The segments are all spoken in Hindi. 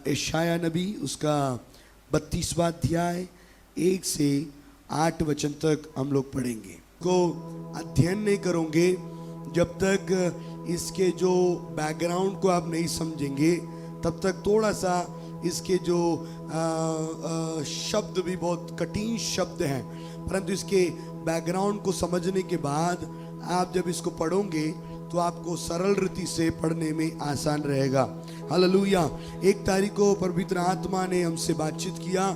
यशाया नबी उसका 32वां अध्याय 1 से 8 वचन तक हम लोग पढ़ेंगे। को अध्ययन नहीं करोगे जब तक इसके जो बैकग्राउंड को आप नहीं समझेंगे, तब तक थोड़ा सा इसके जो शब्द भी बहुत कठिन शब्द हैं, परंतु इसके बैकग्राउंड को समझने के बाद आप जब इसको पढ़ोगे तो आपको सरल रीति से पढ़ने में आसान रहेगा। हालेलुया। 1 तारीख को पवित्र आत्मा ने हमसे बातचीत किया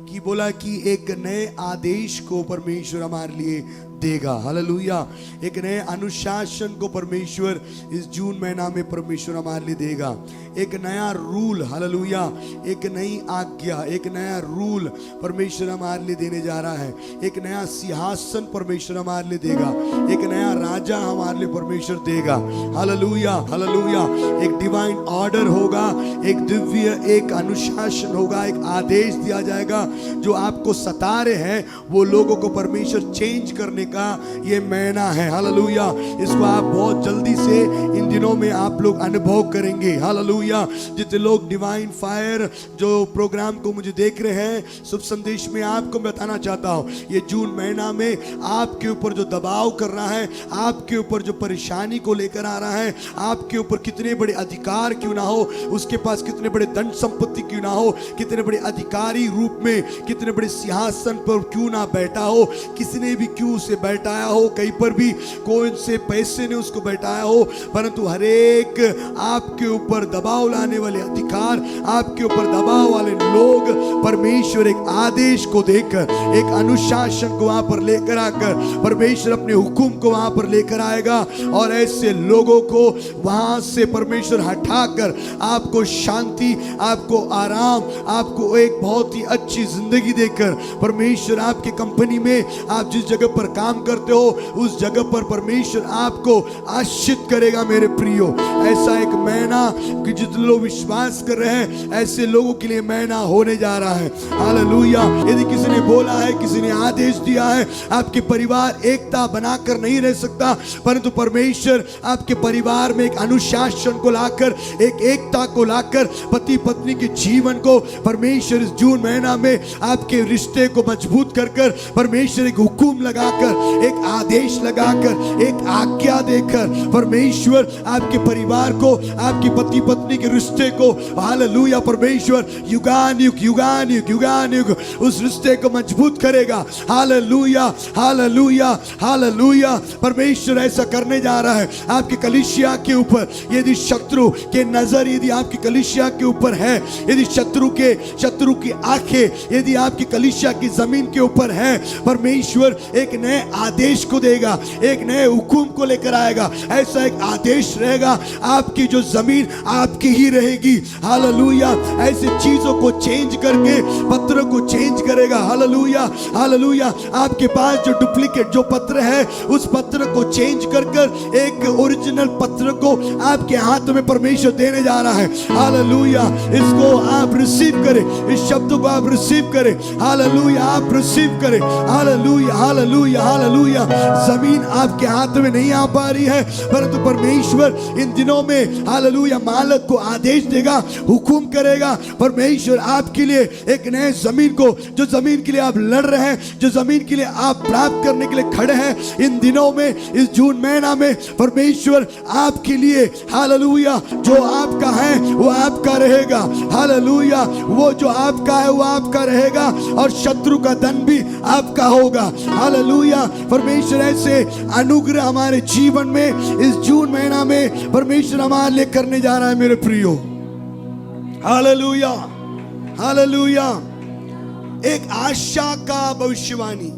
कि बोला कि एक नए आदेश को परमेश्वर हमारे लिए देगा। हालेलुया। एक नए अनुशासन को परमेश्वर इस जून महीना में परमेश्वर हमारे लिए देगा। एक नया रूल, हालेलुया, एक नई आज्ञा, एक नया रूल परमेश्वर हमारे लिए देने जा रहा है। एक नया सिंहासन परमेश्वर हमारे लिए देगा। एक नया राजा हमारे लिए परमेश्वर देगा। Hallelujah, hallelujah. एक डिवाइन ऑर्डर होगा, एक दिव्य एक अनुशासन होगा, एक आदेश दिया जाएगा। जो आपको सता रहे हैं वो लोगों को परमेश्वर चेंज करने का ये महीना है। हालेलुया। इसको आप बहुत जल्दी से इन दिनों में आप लोग अनुभव करेंगे। हालेलुया। जितने लोग डिवाइन फायर जो प्रोग्राम को मुझे देख रहे हैं, शुभ संदेश में आपको बताना चाहता हूं, ये जून महीना में आपके ऊपर जो दबाव कर रहा है, आपके ऊपर जो परेशानी को लेकर आ रहा है, आपके ऊपर कितने बड़े अधिकार क्यों ना हो, उसके पास कितने बड़े धन संपत्ति क्यों ना हो, कितने बड़े अधिकारी रूप में, कितने बड़े सिंहासन पर क्यों ना बैठा हो, किसने भी क्यों उसे बैठाया हो, कहीं पर भी कोई से पैसे ने उसको बैठाया हो, परंतु हर एक आपके ऊपर दबाव लाने वाले अधिकार, आपके ऊपर दबाव वाले लोग परमेश्वर एक आदेश को देकर, एक अनुशासन को वहां पर लेकर आकर परमेश्वर अपने हुक्म को वहां पर लेकर आएगा और ऐसे लोगों को वहां से परमेश्वर हटाकर आपको शांति, आपको आराम, आपको एक बहुत ही अच्छी जिंदगी देकर परमेश्वर आपके कंपनी में, आप जिस जगह पर काम करते हो उस जगह पर परमेश्वर आपको आशीषित करेगा। मेरे प्रियो, ऐसा एक महीना कि जितने लोग विश्वास कर रहे हैं ऐसे लोगों के लिए महीना होने जा रहा है। हालेलुया। यदि किसी ने बोला है, किसी ने आदेश दिया है, आपके परिवार एकता बनाकर नहीं रह सकता, परंतु परमेश्वर आपके परिवार में एक अनुशासन को लाकर, एक एकता को लाकर, पति पत्नी के जीवन को परमेश्वर इस जून महीना में आपके रिश्ते को मजबूत कर कर परमेश्वर एक हुकुम लगाकर, एक आदेश लगाकर, एक आज्ञा देकर परमेश्वर आपके परिवार को, आपके पति पत्नी के रिश्ते को, हालेलुया, परमेश्वर युगान युग युगान युग युगान युग उस रिश्ते को मजबूत करेगा। Hallelujah, hallelujah, hallelujah. परमेश्वर ऐसा करने जा रहा है आपके कलीसिया के ऊपर। यदि शत्रु के नजर यदि आपकी कलीसिया के ऊपर है, यदि शत्रु की आंखें यदि आपकी कलीसिया की जमीन के ऊपर है, परमेश्वर एक नए आदेश को देगा, एक नए हुकुम को लेकर आएगा। ऐसा एक आदेश रहेगा, आपकी जो जमीन आपकी ही रहेगी। हालेलुया। ऐसे चीजों को चेंज करके पत्र को चेंज करेगा। Hallelujah, hallelujah. आपके पास जो डुप्लीकेट जो पत्र है उस पत्र को चेंज कर कर एक ओरिजिनल पत्र को आपके हाथ में परमेश्वर देने जा रहा है। हालेलुया। इसको आप रिसीव करें, इस शब्द को आप रिसीव करें। हालेलुया, आप रिसीव करें। Hallelujah, hallelujah, hallelujah. जमीन आपके हाथ में नहीं आ पा रही है, परंतु परमेश्वर इन दिनों में हालेलुया मालिक को आदेश देगा, हुकुम करेगा। परमेश्वर आपके लिए एक नए जमीन को, जो जमीन के लिए आप लड़ रहे हैं, जो जमीन के लिए आप प्राप्त करने के लिए खड़े हैं, इन दिनों में, इस जून महीना में परमेश्वर आपके लिए हालेलुया जो आपका है वो आपका रहेगा। हालेलुया। वो जो आपका है वो आपका रहेगा और शत्रु का धन भी आपका होगा। हालेलुया। परमेश्वर ऐसे अनुग्रह हमारे जीवन में इस जून महीना में परमेश्वर हमारे लिए करने जा रहा है। मेरे प्रियो, हालेलुया, हालेलुया। एक आशा का भविष्यवाणी,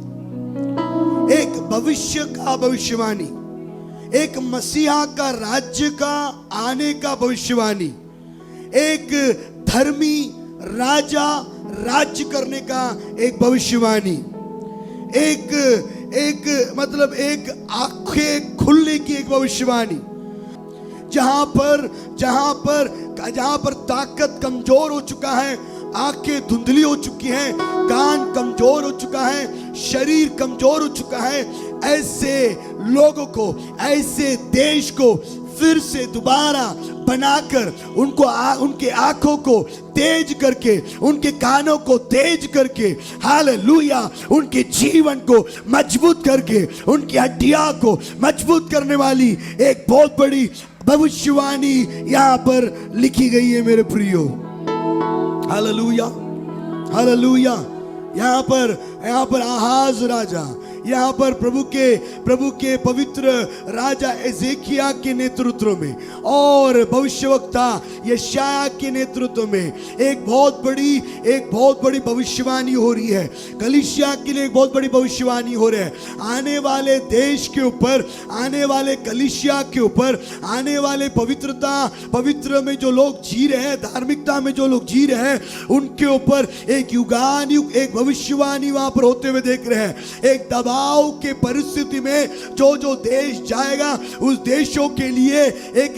एक भविष्य का भविष्यवाणी, एक मसीहा का राज्य का आने का भविष्यवाणी, एक धर्मी राजा राज्य करने का एक भविष्यवाणी, एक मतलब एक आंखें खुलने की एक भविष्यवाणी, जहां पर ताकत कमजोर हो चुका है, आंखें धुंधली हो चुकी हैं, कान कमजोर हो चुका है, शरीर कमजोर हो चुका है, ऐसे लोगों को, ऐसे देश को फिर से दोबारा बनाकर उनको उनके आंखों को तेज करके, उनके कानों को तेज करके, हालेलुया, उनके जीवन को मजबूत करके, उनकी हड्डियां को मजबूत करने वाली एक बहुत बड़ी भविष्यवाणी यहाँ पर लिखी गई है मेरे प्रियो। Hallelujah, hallelujah. यहाँ पर आहाज राजा, यहाँ पर प्रभु के पवित्र राजा एजेकिया के नेतृत्व में और भविष्यवक्ता यशायाह के नेतृत्व में एक बहुत बड़ी भविष्यवाणी हो रही है। कलीसिया के लिए एक बहुत बड़ी भविष्यवाणी हो रही है। आने वाले देश के ऊपर, आने वाले कलीसिया के ऊपर, आने वाले पवित्र में जो लोग जी रहे हैं, धार्मिकता में जो लोग जी रहे हैं, उनके ऊपर एक युगानुयुग एक भविष्यवाणी वहां पर होते हुए देख रहे हैं। एक दबाव के परिस्थिति में जो देश जाएगा, उस देशों के लिए एक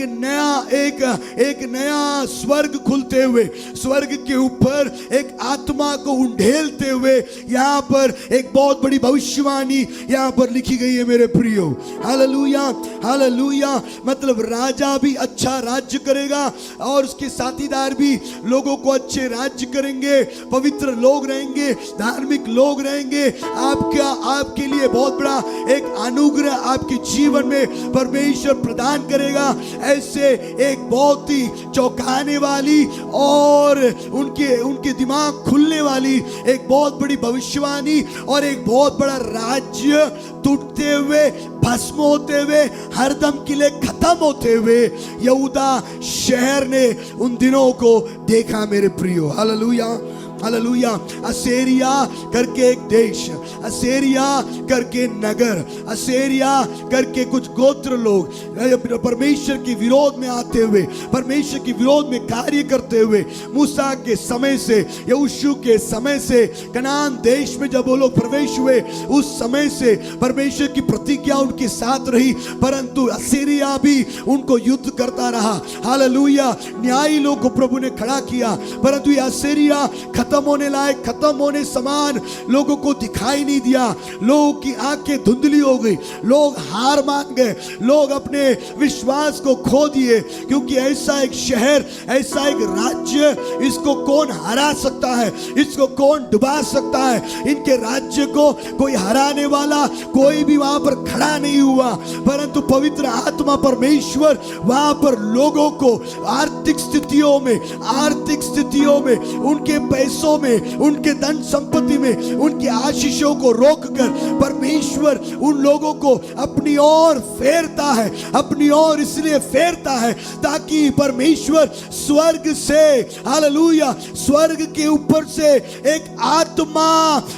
नया स्वर्ग खुलते हुए, स्वर्ग के ऊपर एक आत्मा को उंडेलते हुए यहाँ पर एक बहुत बड़ी भविष्यवाणी यहाँ पर लिखी गई है मेरे प्रियो। Hallelujah, hallelujah. मतलब राजा भी अच्छा राज्य करेगा और उसके साथीदार भी लोगों को अच्छे राज्य करेंगे, पवित्र लोग रहेंगे, धार्मिक लोग रहेंगे। आपके लिए बहुत बड़ा एक अनुग्रह आपके जीवन में परमेश्वर प्रदान करेगा। ऐसे एक बहुत ही चौंकाने वाली और उनके दिमाग खुलने वाली एक बहुत बड़ी भविष्यवाणी और एक बहुत बड़ा राज्य टूटते हुए, भस्म होते हुए, हरदम के लिए खत्म होते हुए यहूदा शहर ने उन दिनों को देखा मेरे प्रियो। Hallelujah, hallelujah. असेरिया करके एक देश, असेरिया करके नगर, असेरिया करके कुछ गोत्र लोग परमेश्वर के विरोध में आते हुए, परमेश्वर के विरोध में कार्य करते हुए, मूसा के समय से, यहोशू के समय से, कनान देश में जब वो लोग प्रवेश हुए, उस समय से परमेश्वर की प्रतिज्ञा उनके साथ रही, परंतु असीरिया भी उनको युद्ध करता रहा। हालेलुया। न्यायी लोग को प्रभु ने खड़ा किया, परंतु ये असीरिया खत्म होने लायक, खत्म होने समान लोगों को दिखाई नहीं दिया। लोगों की आंखें धुंधली हो गई, लोग हार मान गए, लोग अपने विश्वास को खो दिए, क्योंकि ऐसा एक शहर, ऐसा एक राज्य, इसको कौन हरा सकता है, इसको कौन डुबा सकता है। इनके राज्य को कोई हराने वाला कोई भी वहां पर खड़ा नहीं हुआ, परंतु पवित्र आत्मा परमेश्वर वहां पर लोगों को आर्थिक स्थितियों में, उनके पैसों में, उनके धन संपत्ति में, उनके आशीषों को रोककर परमेश्वर उन लोगों को अपनी ओर फेरता है, अपनी ओर इसलिए फेरता है ताकि परमेश्वर स्वर्ग से, हालेलुया, स्वर्ग के ऊपर से एक आत्मा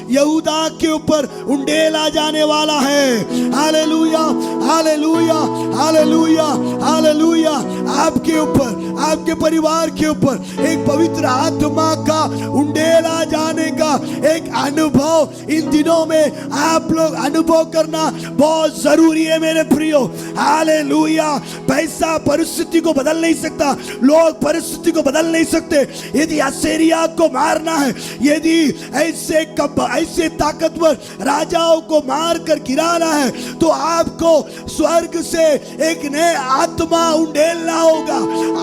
यहूदा के ऊपर उंडेला जाने वाला है। Hallelujah, hallelujah, hallelujah, hallelujah. आपके ऊपर, आपके परिवार के ऊपर एक पवित्र आत्मा का उंडेला जाने का एक अनुभव इन दिनों में आप लोग अनुभव करना बहुत जरूरी है मेरे प्रियो। हालेलुया। पैसा परिस्थिति को बदल नहीं सकता, लोग परिस्थिति को बदल नहीं सकते। यदि असीरिया को मारना है, यदि ऐसे ताकतवर राजाओं को मार कर गिराना है, तो आपको स्वर्ग से एक नए आत्मा उंडेलना होगा,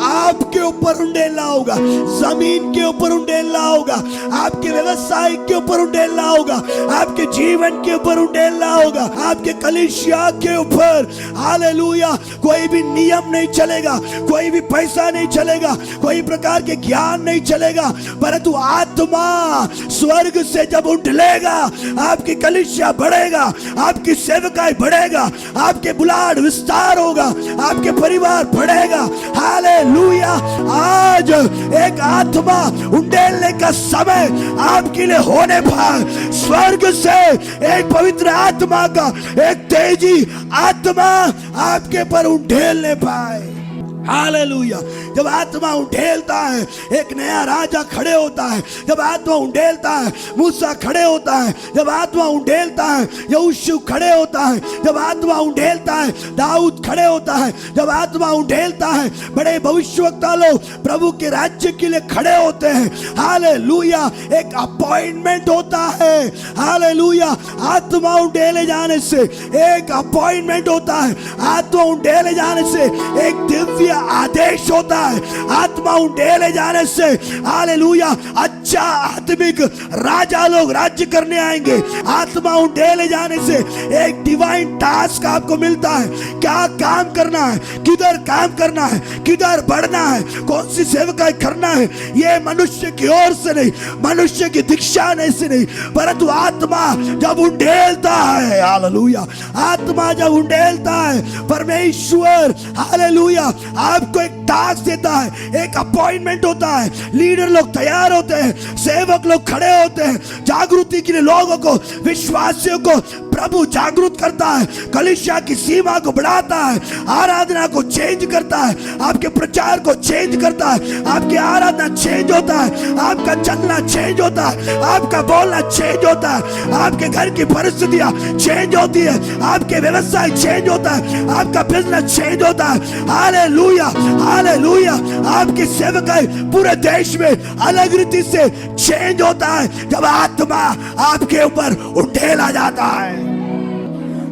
आपके ऊपर उंडेलना होगा, जमीन के ऊपर उंडेलना होगा, आपके व्यवसाय के ऊपर उंडेलना होगा, आपके जीवन के ऊपर उंडेलना होगा, आपके कलीसिया के ऊपर। हालेलुया। कोई भी नियम नहीं चलेगा, कोई भी पैसा नहीं चलेगा, कोई प्रकार के ज्ञान नहीं चलेगा, परंतु आत्मा स्वर्ग से जब उंडलेगा, आपकी कलीसिया बढ़ेगा, आपकी सेवकाई बढ़ेगा, आपके बुलाड विस्तार होगा, आपके परिवार बढ़ेगा। हालेलुया। आज एक आत्मा उंडेलने का समय आपके लिए होने पर स्वर्ग से एक पवित्र आत्मा का एक तेजी आत्मा आपके पर उंडेलने पाए। हालेलुया। जब आत्मा उंडेलता है, एक नया राजा खड़े होता है। जब आत्मा उंडेलता है, मूसा खड़े होता है। जब आत्मा उंडेलता है, यहोशू खड़े होता है। जब आत्मा उंडेलता है, दाऊद खड़े होता है। जब आत्मा उंडेलता है, बड़े भविष्यवक्ता लोग प्रभु के राज्य के लिए खड़े होते हैं। हालेलुया। एक अपॉइंटमेंट होता है। हालेलुया। आत्मा उंडेले जाने से एक अपॉइंटमेंट होता है। आत्मा उंडेले जाने से एक दिव्य आदेश होता है। आत्मा उंडेले जाने से हालेलुया अच्छा आत्मिक राजा लोग राज्य करने आएंगे। आत्मा उंडेले जाने से एक डिवाइन टास्क आपको मिलता है, क्या काम करना है, किधर काम करना है, किधर बढ़ना है, कौन सी सेवकाई करना है। ये मनुष्य की ओर से नहीं, मनुष्य की दीक्षा से नहीं, परंतु आत्मा जब उंडेलता है, हालेलुया, आत्मा जब उंडेलता है, परमेश्वर हालेलुया आपको एक टास्क देता है, एक अपॉइंटमेंट होता है। लीडर लोग तैयार होते हैं, सेवक लोग खड़े होते हैं, जागृति के लिए लोगों को, विश्वासियों को प्रभु जागरूक करता है, कलीसिया की सीमा को बढ़ाता है, आराधना को चेंज करता है, आपके प्रचार को चेंज करता है, आपकी आराधना चेंज होता है, आपका चलना चेंज होता है, आपका बोलना चेंज होता है, आपके घर की परिस्थितियां चेंज होती है, आपके व्यवसाय चेंज होता है, आपका बिजनेस चेंज होता है। हालेलुया हालेलुया, आपकी सेवकाई पूरे देश में अलग रीति से चेंज होता है जब आत्मा आपके ऊपर उंडेला जाता है।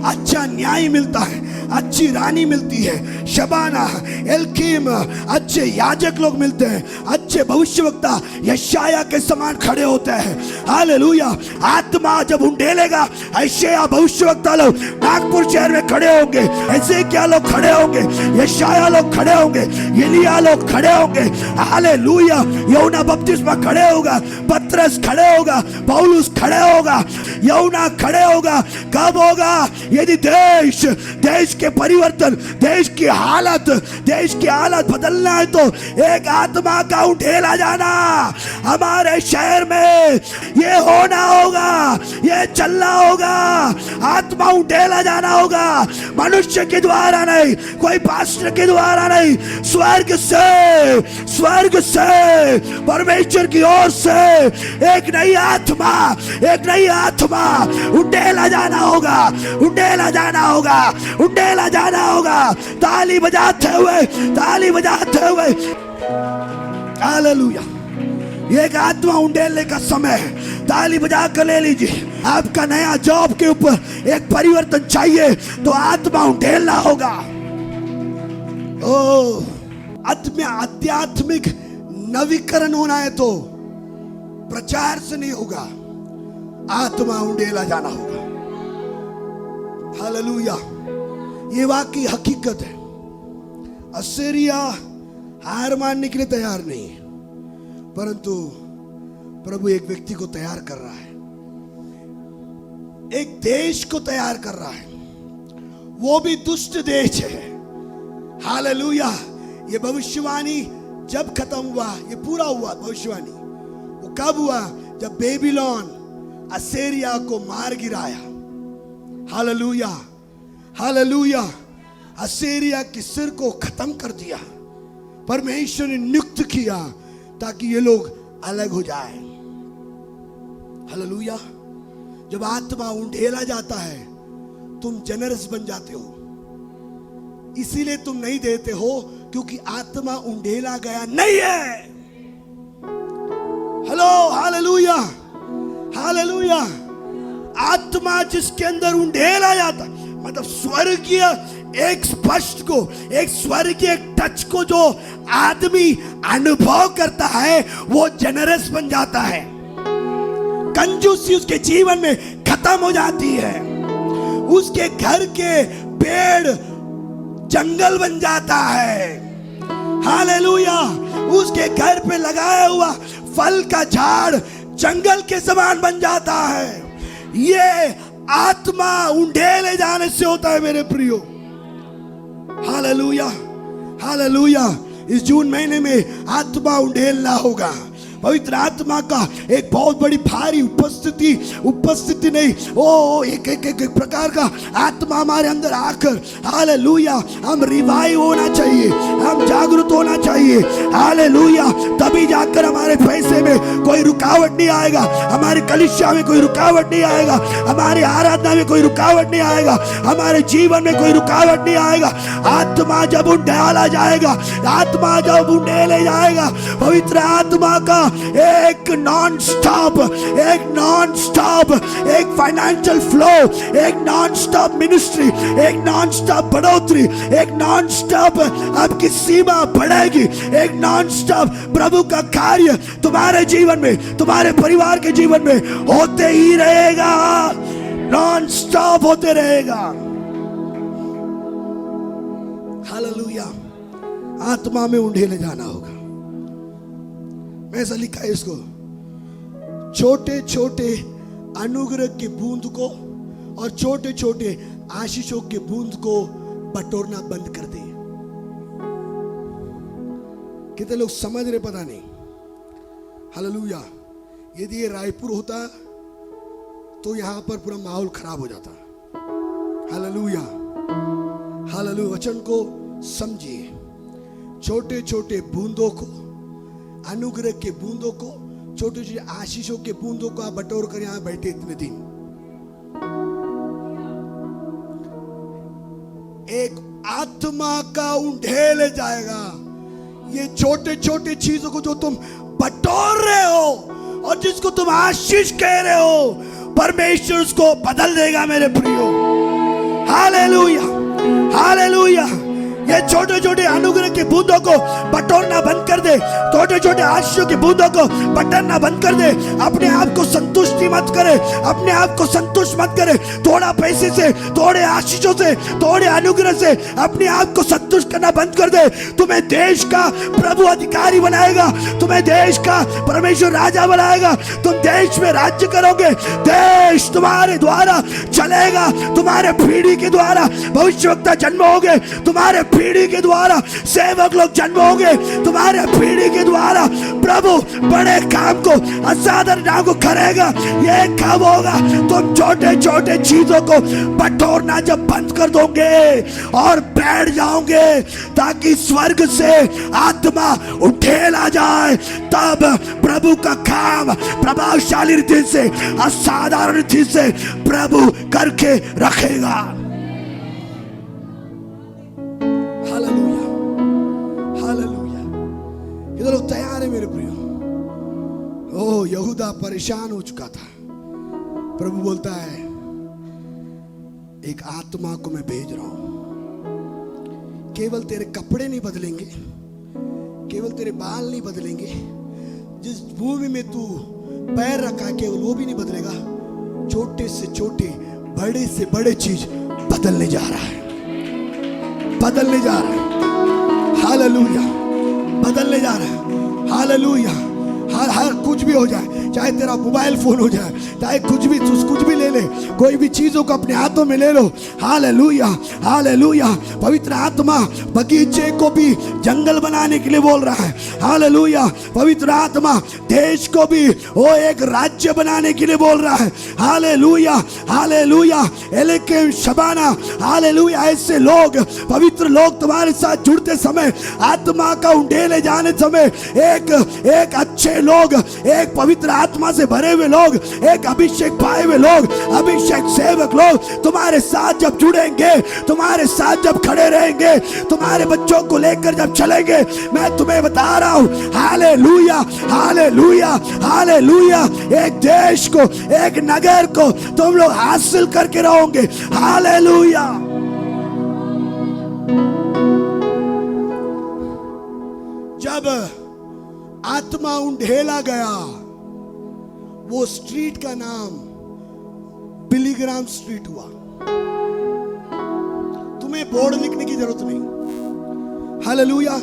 अच्छा न्याय मिलता है, अच्छी रानी मिलती है, शबाना, एल्कीम, अच्छे याजक लोग मिलते हैं, अच्छे भविष्यवक्ता यशाया के समान खड़े होते हैं। हालेलुया, आत्मा जब उंडेलेगा, यशाया भविष्यवक्ता लोग नागपुर शहर में खड़े होंगे, ऐसे क्या लोग खड़े होंगे, यशाया लोग खड़े होंगे, एलिया लोग खड़े होंगे। हालेलुया, यूहन्ना बपतिस्मा खड़े होगा, पतरस खड़े होगा, पौलुस खड़े होगा, यूहन्ना खड़े होगा। कब होगा? यदि देश के परिवर्तन, देश की हालत बदलना है तो एक आत्मा का उठेला जाना हमारे शहर में ये होना होगा, ये चलना होगा। आत्मा उठेला जाना होगा, मनुष्य के द्वारा नहीं, कोई पास्टर के द्वारा नहीं, स्वर्ग से परमेश्वर की ओर से एक नई आत्मा उठेला जाना होगा, उठेला जाना होगा। ताली बजाते हुए हालेलुया, एक आत्मा उंडेलने का समय है। ताली बजा कर ले लीजिए। आपका नया जॉब के ऊपर एक परिवर्तन चाहिए तो आत्मा उंडेलना होगा। आध्यात्मिक नवीकरण होना है तो प्रचार से नहीं होगा, आत्मा उंडेला जाना होगा। हालेलुया, ये वाकई हकीकत है। असीरिया हार मानने के लिए तैयार नहीं है, परंतु प्रभु एक व्यक्ति को तैयार कर रहा है, एक देश को तैयार कर रहा है, वो भी दुष्ट देश है। हालेलुया, ये भविष्यवाणी जब खत्म हुआ, ये पूरा हुआ भविष्यवाणी, वो कब हुआ? जब बेबीलोन असीरिया को मार गिराया। हालेलुया हालेलुया, असीरिया के सिर को खत्म कर दिया, परमेश्वर ने नियुक्त किया ताकि ये लोग अलग हो जाए। हालेलुया, जब आत्मा उंडेला जाता है तुम जनरस बन जाते हो, इसीलिए तुम नहीं देते हो क्योंकि आत्मा उंडेला गया नहीं है। हेलो, हालेलुया हालेलुया, आत्मा जिसके अंदर उंडेला जाता, मतलब स्वर्गीय एक स्पर्श को, एक स्वर्गीय टच को जो आदमी अनुभव करता है वो जनरस बन जाता है। कंजूसी उसके जीवन में खत्म हो जाती है, उसके घर के पेड़ जंगल बन जाता है। हालेलुया, उसके घर पे लगाया हुआ फल का झाड़ जंगल के समान बन जाता है। ये आत्मा उंडेले जाने से होता है मेरे प्रियो। हालेलुया हालेलुया, इस जून महीने में आत्मा उंडेलना होगा। पवित्र आत्मा का एक बहुत बड़ी भारी उपस्थिति नहीं, ओ एक प्रकार का आत्मा हमारे अंदर आकर, हालेलुया, हम रिवाइव होना चाहिए, हम जागरूक होना चाहिए। हालेलुया, तभी जाकर हमारे पैसे में कोई रुकावट नहीं आएगा, हमारे कलीसिया में कोई रुकावट नहीं आएगा, हमारी आराधना में कोई रुकावट नहीं आएगा, हमारे जीवन में कोई रुकावट नहीं आएगा। आत्मा जब उंडेला जाएगा, आत्मा जब उंडेले जाएगा, पवित्र आत्मा का एक नॉन स्टॉप एक फाइनेंशियल फ्लो, एक नॉन स्टॉप मिनिस्ट्री, एक नॉन स्टॉप बढ़ोतरी, एक नॉन स्टॉप आपकी सीमा बढ़ेगी, एक नॉन स्टॉप प्रभु का कार्य तुम्हारे जीवन में, तुम्हारे परिवार के जीवन में होते ही रहेगा, नॉन स्टॉप होते रहेगा। हालेलुया। आत्मा में उंडेले जाना होगा। मैं ऐसा लिखा है इसको, छोटे छोटे अनुग्रह के बूंद को और छोटे छोटे आशीषों के बूंद को बटोरना बंद कर दे। कितने लोग समझ रहे पता नहीं। हालेलुया। यदि ये रायपुर होता तो यहां पर पूरा माहौल खराब हो जाता। हालेलुया। हालेलुया। वचन को समझिए। छोटे छोटे बूंदों को, अनुग्रह के बूंदों को, छोटे छोटे आशीषों के बूंदों को आप बटोर कर यहां बैठे इतने दिन, एक आत्मा का उंडेल जाएगा। ये छोटे छोटे चीजों को जो तुम बटोर रहे हो और जिसको तुम आशीष कह रहे हो, परमेश्वर उसको बदल देगा मेरे प्रियो। हालेलुया। हालेलुया। ये छोटे छोटे अनुग्रह के बूंदों को बटोरना बंद कर दे, छोटे छोटे आशीषों की बूंदों को बटोरना बंद कर दे। अपने आप को संतुष्टि मत करे, अपने आप को संतुष्ट मत करे। थोड़ा पैसे से, थोड़े आशीषों से, थोड़े अनुग्रह से अपने आप को संतुष्ट करना बंद कर दे। तुम्हें देश का प्रभु अधिकारी बनाएगा, तुम्हें देश का परमेश्वर राजा बनाएगा। तुम देश में राज्य करोगे, देश तुम्हारे द्वारा चलेगा, तुम्हारे पीढ़ी के द्वारा भविष्यवक्ता जन्म होंगे, तुम्हारे पीढ़ी के द्वारा सेवक लोग जन्म होंगे, तुम्हारे पीढ़ी के द्वारा प्रभु बड़े काम को, असाधारण काम को करेगा। ये कब होगा? तुम छोटे छोटे चीजों को बटोरना जब बंद कर दोगे और बैठ जाओगे, ताकि स्वर्ग से आत्मा उठेला जाए, तब प्रभु का काम प्रभावशाली रीति से, असाधारण रीति से प्रभु करके रखेगा। हालेलुया। हालेलुया। ये लोग तैयार है मेरे प्रियो। ओ यहूदा परेशान हो चुका था। प्रभु बोलता है, एक आत्मा को मैं भेज रहा हूं। केवल तेरे कपड़े नहीं बदलेंगे, केवल तेरे बाल नहीं बदलेंगे, जिस भूमि में तू पैर रखा केवल वो भी नहीं बदलेगा। छोटे से छोटे, बड़े से बड़े चीज बदलने जा रहा है, बदलने जा रहा है। हालेलुया। बदलने जा रहा है। हालेलुया। हर कुछ भी हो जाए, चाहे तेरा मोबाइल फोन हो जाए, चाहे कुछ भी ले ले, कोई भी चीजों को अपने हाथों में ले लो। हालेलुया। हालेलुया। पवित्र आत्मा बगीचे को भी जंगल बनाने के लिए बोल रहा है। हालेलुया। पवित्र आत्मा देश को भी वो एक राज्य बनाने के लिए बोल रहा है। हालेलुया। हालेलुया। एलेकेम शबाना। हालेलुया। ऐसे लोग, पवित्र लोग तुम्हारे साथ जुड़ते समय, आत्मा का उंडेले जाने समय, एक अच्छे लोग, एक पवित्र आत्मा से भरे हुए लोग, एक अभिषेक पाए हुए लोग, अभिषेक सेवक लोग तुम्हारे साथ जब जुड़ेंगे, तुम्हारे साथ जब खड़े रहेंगे, तुम्हारे बच्चों को लेकर जब चलेंगे, मैं तुम्हें बता रहा हूं, हालेलुया। हालेलुया। हालेलुया। एक देश को, एक नगर को तुम लोग हासिल करके रहोगे। हालेलुया। जब आत्मा उंडेला गया, वो स्ट्रीट का नाम बिलीग्राम स्ट्रीट हुआ। तुम्हें बोर्ड लिखने की जरूरत नहीं। हालेलुया।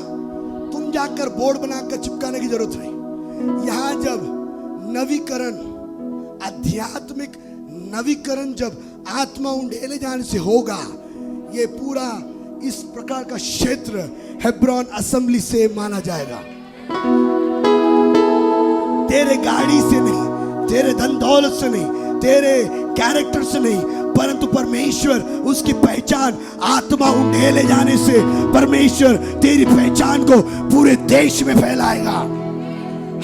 तुम जाकर बोर्ड बनाकर चिपकाने की जरूरत नहीं। यहां जब नवीकरण, आध्यात्मिक नवीकरण जब आत्मा उंडेले जाने से होगा, ये पूरा इस प्रकार का क्षेत्र हेब्रोन असेंबली से माना जाएगा। तेरे गाड़ी से नहीं, तेरे धन दौलत से नहीं, तेरे कैरेक्टर से नहीं, परंतु परमेश्वर उसकी पहचान आत्मा उंडेले जाने से परमेश्वर तेरी पहचान को पूरे देश में फैलाएगा।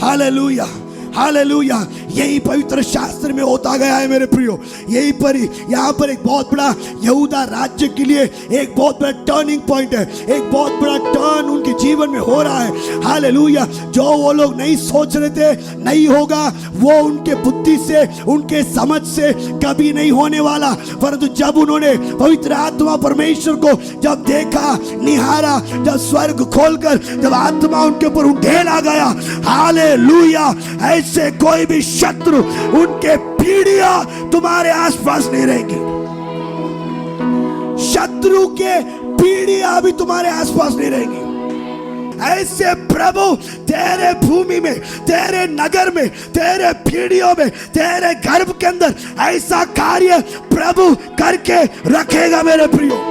हालेलुया। हालेलुया। यही पवित्र शास्त्र में होता गया है मेरे प्रियो। यही पर यहाँ पर एक बहुत बड़ा यहूदा राज्य के लिए एक बहुत बड़ा टर्निंग पॉइंट है, एक बहुत बड़ा टर्न उनके जीवन में हो रहा है। हालेलुया। जो वो लोग नहीं सोच रहे थे नहीं होगा, वो उनके बुद्धि से, उनके समझ से कभी नहीं होने वाला। परंतु जब उन्होंने पवित्र आत्मा परमेश्वर को जब देखा, निहारा, जब स्वर्ग खोलकर जब आत्मा उनके ऊपर उठेला गया, हालेलुया, ऐसे कोई भी शत्रु, उनके पीढ़ियां तुम्हारे आसपास नहीं रहेंगी। शत्रु के पीढ़ियां भी तुम्हारे आसपास नहीं रहेंगी। ऐसे प्रभु तेरे भूमि में, तेरे नगर में, तेरे पीढ़ियों में, तेरे गर्भ के अंदर ऐसा कार्य प्रभु करके रखेगा मेरे प्रियो।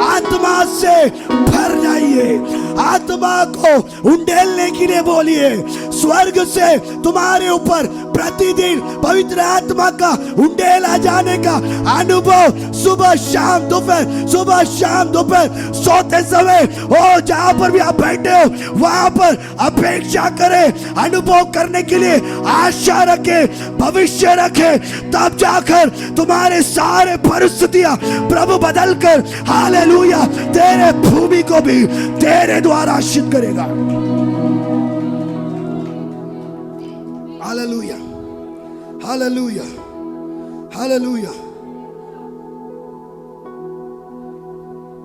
आत्मा से भर जाइए, आत्मा को उंडेलने के लिए बोलिए। स्वर्ग से तुम्हारे ऊपर प्रतिदिन पवित्र आत्मा का उंडेला जाने का अनुभव सुबह शाम दोपहर, सुबह शाम दोपहर, सोते समय ओ जहां पर भी आप बैठे हो वहां पर अपेक्षा करें, अनुभव करने के लिए आशा रखे, भविष्य रखे, तब जाकर तुम्हारे सारे परिस्थितियां प्रभु बदल कर हालेलुया तेरे भूमि को भी तेरे द्वारा आशीष करेगा। Hallelujah, hallelujah, hallelujah.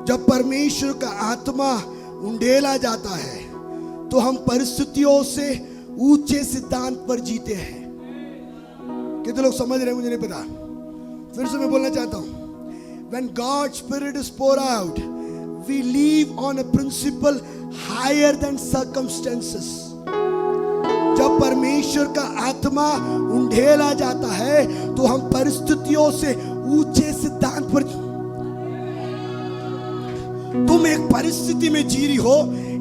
जब परमेश्वर का आत्मा उंडेला जाता है तो हम परिस्थितियों से ऊंचे सिद्धांत पर जीते हैं। कितने लोग समझ रहे हैं मुझे नहीं पता, फिर से मैं बोलना चाहता हूं। When God's Spirit is poured out, we live on a principle higher than circumstances. जब परमेश्वर का आत्मा उंडेला जाता है तो हम परिस्थितियों से ऊंचे सिद्धांत पर। तुम एक परिस्थिति में जी रही हो,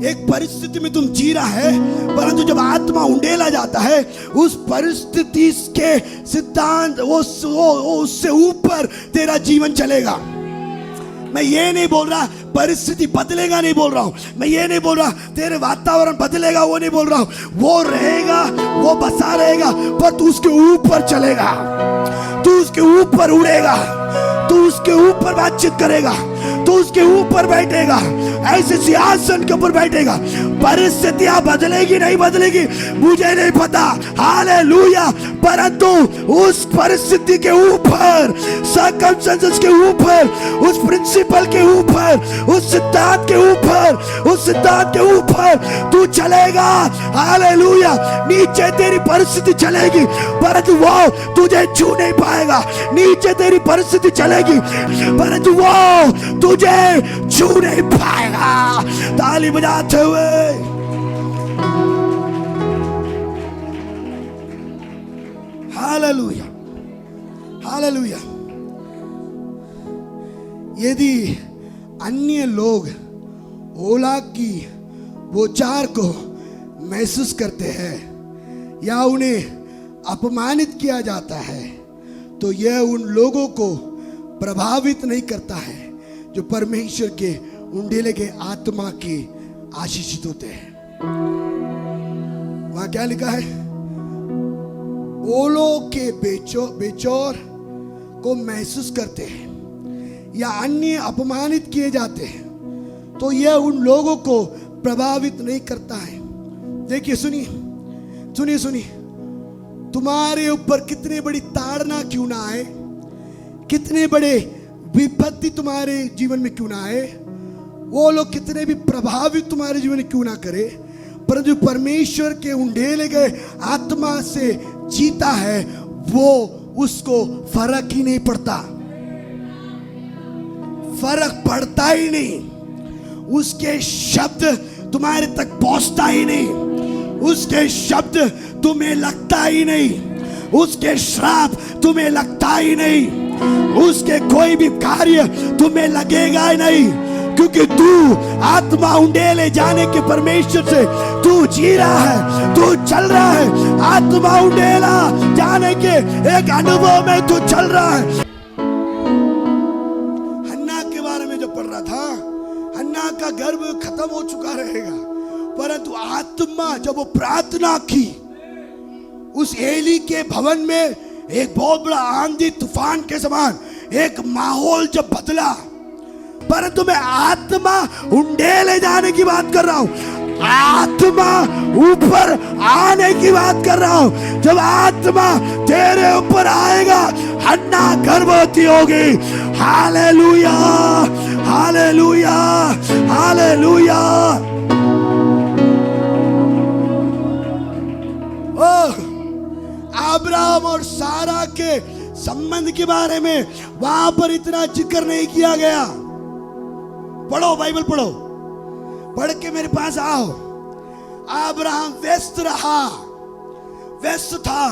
एक परिस्थिति में तुम जी रहा है, परंतु जब आत्मा उंडेला जाता है उस परिस्थिति के सिद्धांत उससे ऊपर तेरा जीवन चलेगा। मैं ये नहीं बोल रहा परिस्थिति बदलेगा, नहीं बोल रहा हूं। मैं ये नहीं बोल रहा तेरे वातावरण बदलेगा, वो नहीं बोल रहा हूं। वो रहेगा, वो बसा रहेगा, पर तू उसके ऊपर चलेगा, तू उसके ऊपर उड़ेगा, तू उसके ऊपर बातचीत करेगा, तू उसके ऊपर बैठेगा, ऐसे सिंहासन के ऊपर बैठेगा। परिस्थितियां बदलेगी नहीं बदलेगी मुझे नहीं पता, हालेलुया, परंतु उस परिस्थिति के ऊपर, सर्कमस्टेंसेस के ऊपर, उस प्रिंसिपल के ऊपर, उस सिद्धांत के ऊपर, उस सिद्धांत के ऊपर तू चलेगा। हालेलुया। नीचे तेरी परिस्थिति चलेगी परंतु वो तुझे छू नहीं पाएगा। नीचे तेरी परिस्थिति चलेगी परंतु वो तुझे छू नहीं पाएगा। ताली बजाते हुए हालेलुया, हालेलुया। यदि अन्य लोग ओला की बोचार को महसूस करते हैं या उन्हें अपमानित किया जाता है तो यह उन लोगों को प्रभावित नहीं करता है जो परमेश्वर के उंडेले के आत्मा के आशीषित होते हैं। वहां क्या लिखा है? ओलों के बेचौर को महसूस करते हैं या अन्य अपमानित किए जाते हैं तो यह उन लोगों को प्रभावित नहीं करता है। देखिए, सुनिए सुनिए सुनिए, तुम्हारे ऊपर कितनी बड़ी ताड़ना क्यों ना आए, कितने बड़े विपत्ति तुम्हारे जीवन में क्यों ना आए, वो लोग कितने भी प्रभावित तुम्हारे जीवन में क्यों ना करे, परंतु परमेश्वर के उंडेले गए आत्मा से जीता है वो उसको फर्क ही नहीं पड़ता, फर्क पड़ता ही नहीं। उसके शब्द तुम्हारे तक पहुंचता ही नहीं, उसके शब्द तुम्हें लगता ही नहीं, उसके श्राप तुम्हें लगता ही नहीं, उसके कोई भी कार्य तुम्हें लगेगा ही नहीं, क्योंकि तू आत्मा उंडेले जाने के परमेश्वर से तू जी रहा है, तू चल रहा है। आत्मा उंडेला जाने के एक अनुभव में तू चल रहा है। हन्ना के बारे में जो पढ़ रहा था, हन्ना का गर्भ खत्म हो चुका रहेगा, परंतु आत्मा जब वो प्रार्थना की उस एली के भवन में एक बहुत बड़ा आंधी तूफान के समान एक माहौल जब बदला, परंतु मैं आत्मा उंडेले जाने की बात कर रहा हूं, आत्मा ऊपर आने की बात कर रहा हूं। जब आत्मा तेरे ऊपर आएगा, हन्ना गर्भवती होगी। Hallelujah, hallelujah, hallelujah. अब्राहम और सारा के संबंध के बारे में वहां पर इतना जिक्र नहीं किया गया। पढ़ो, बाइबल पढ़ो, पढ़ के मेरे पास आओ। अब्राहम व्यस्त रहा, व्यस्त था।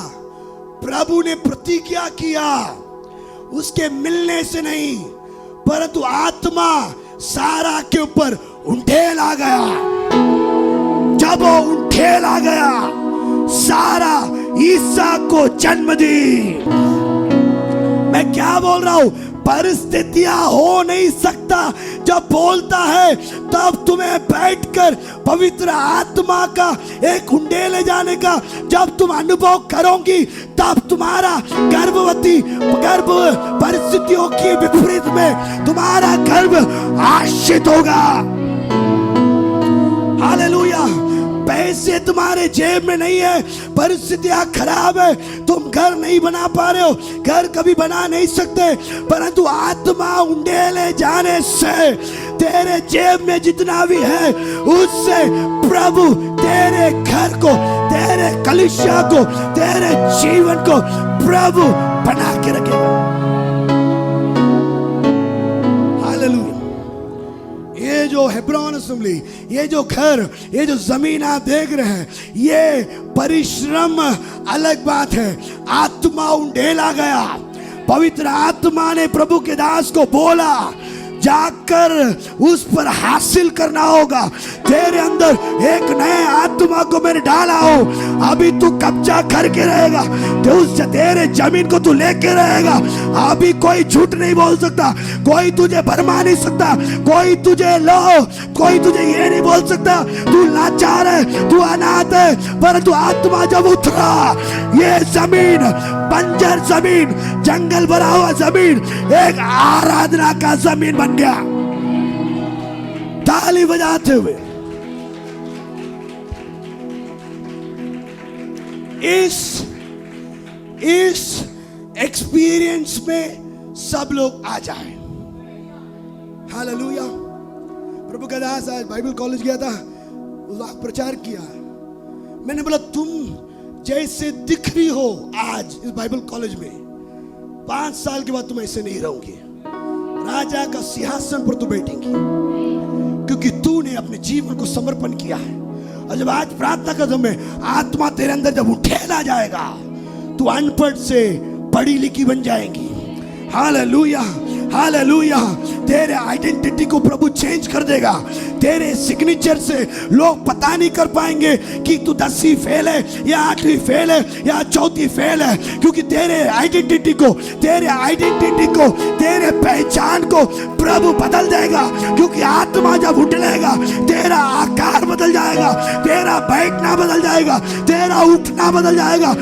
प्रभु ने प्रतिज्ञा किया, उसके मिलने से नहीं, परंतु आत्मा सारा के ऊपर उंडेल आ गया। जब वो उंडेल आ गया, सारा ईसा को जन्म दी। मैं क्या बोल रहा हूं? परिस्थितियां हो नहीं सकता। जब बोलता है तब तुम्हें बैठकर पवित्र आत्मा का एक उंडेले जाने का जब तुम अनुभव करोगी, तब तुम्हारा गर्भ परिस्थितियों के विपरीत में तुम्हारा गर्भ आश्रित होगा। हालेलुया। पैसे तुम्हारे जेब में नहीं है, परिस्थितियां खराब है, तुम घर नहीं बना पा रहे हो, घर कभी बना नहीं सकते, परंतु आत्मा उंडेले जाने से तेरे जेब में जितना भी है उससे प्रभु तेरे घर को, तेरे कलीसिया को, तेरे जीवन को प्रभु बना के रखेगा। हालेलुया। ये जो हेब्रोन असेंबली, ये जो घर, ये जो जमीन आप देख रहे हैं, ये परिश्रम अलग बात है। आत्मा उंडेला गया, पवित्र आत्मा ने प्रभु के दास को बोला, जाकर उस पर हासिल करना होगा। तेरे अंदर एक नए आत्मा को मैंने डाला हो, अभी तू कब्जा करके रहेगा, तो उस तेरे जमीन को तू लेके रहेगा। अभी कोई झूठ नहीं बोल सकता, कोई तुझे भरमा नहीं सकता, कोई तुझे कोई तुझे ये नहीं बोल सकता तू लाचार है, तू अनाथ है। परंतु आत्मा जब उतरा, ये जमीन, बंजर जमीन, जंगल भरा हुआ जमीन, एक आराधना का जमीन बन गया। ताली बजाते हुए इस एक्सपीरियंस में सब लोग आ जाए। हालेलुया। प्रभु का दास आज बाइबल कॉलेज गया था, उस वक्त प्रचार किया। मैंने बोला तुम जैसे दिख रही हो आज इस बाइबल कॉलेज में, 5 साल के बाद तुम ऐसे नहीं रहोगे। राजा का सिंहासन पर तू बैठेंगी, क्योंकि तूने अपने जीवन को समर्पण किया है। और जब आज प्रार्थना का समय, आत्मा तेरे अंदर जब उठेला जाएगा, तू अनपढ़ से पढ़ी लिखी बन जाएंगी। Hallelujah, hallelujah. तेरे आइडेंटिटी को प्रभु चेंज कर देगा। तेरे सिग्नेचर से लोग पता नहीं कर पाएंगे कि तू 10वीं फेल है या 8वीं फेल है या 4थी फेल है, क्योंकि तेरे आइडेंटिटी को, तेरे पहचान को प्रभु बदल देगा। क्योंकि आत्मा जब उठलेगा, तेरा आकार बदल जाएगा, तेरा बैठना बदल जाएगा, तेरा उठना बदल जाएगा।